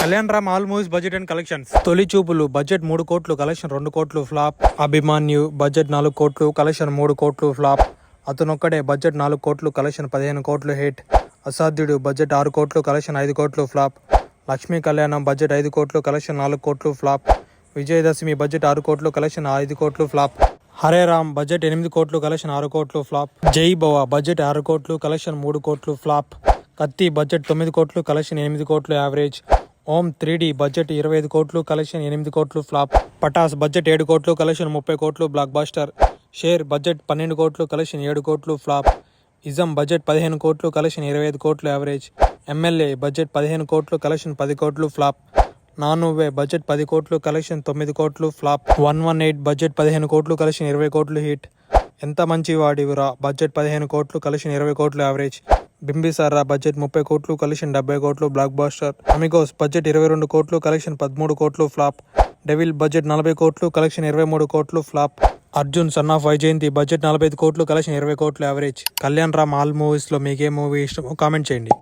Kalyan Ram all movies budget and collections. తొలి చూపులు budget 3 కోట్లు, కలెక్షన్ 2 కోట్లు ఫ్లాప్. అభిమాన్యు బడ్జెట్ 4 కోట్లు, కలెక్షన్ 3 కోట్లు ఫ్లాప్. అతనొక్కడే బడ్జెట్ 4 కోట్లు, కలెక్షన్ 15 కోట్లు హిట్. అసాధ్యుడు బడ్జెట్ 6 కోట్లు, కలెక్షన్ 5 కోట్లు ఫ్లాప్. లక్ష్మీ కళ్యాణం బడ్జెట్ 5 కోట్లు, కలెక్షన్ 4 కోట్లు ఫ్లాప్. విజయదశమి బడ్జెట్ 6 కోట్లు, కలెక్షన్ 5 కోట్లు ఫ్లాప్. హరే రామ్ బడ్జెట్ 8 కోట్లు, కలెక్షన్ 6 కోట్లు ఫ్లాప్. జై భవ బడ్జెట్ 6 కోట్లు, కలెక్షన్ 3 కోట్లు ఫ్లాప్. కత్తి బడ్జెట్ 9 కోట్లు, కలెక్షన్ 8 కోట్లు యావరేజ్. ఓం 3D బడ్జెట్ 25 కోట్లు, కలెక్షన్ 8 కోట్లు ఫ్లాప్. పటాస్ బడ్జెట్ 7 కోట్లు, కలెక్షన్ 30 కోట్లు బ్లాక్ బాస్టర్. షేర్ బడ్జెట్ 12 కోట్లు, కలెక్షన్ 7 కోట్లు ఫ్లాప్. ఇజం బడ్జెట్ 15 కోట్లు, కలెక్షన్ 25 కోట్లు యావరేజ్. ఎమ్మెల్యే బడ్జెట్ 15 కోట్లు, కలెక్షన్ 10 కోట్లు ఫ్లాప్. నానువ్వే బడ్జెట్ 10 కోట్లు, కలెక్షన్ 9 కోట్లు ఫ్లాప్. 118 బడ్జెట్ 15 కోట్లు, కలెక్షన్ 20 కోట్లు హిట్. ఎంత మంచి వాడివిరా బడ్జెట్ 15 కోట్లు, కలెక్షన్ 20 కోట్లు యావరేజ్. బింబిసారా బడ్జెట్ 30 కోట్లు, కలెక్షన్ 70 కోట్లు బ్లాక్ బాస్టర్. అమిగోస్ బడ్జెట్ 22 కోట్లు, కలెక్షన్ 13 కోట్లు ఫ్లాప్. డెవిల్ బడ్జెట్ 40 కోట్లు, కలెక్షన్ 23 కోట్లు flop. Arjun son of Vyjayanthi budget 45 కోట్లు, కలెక్షన్ 20 కోట్లు average. Kalyan Ram all movies లో మీకే మూవీ ఇష్టమో కామెంట్ చేయండి.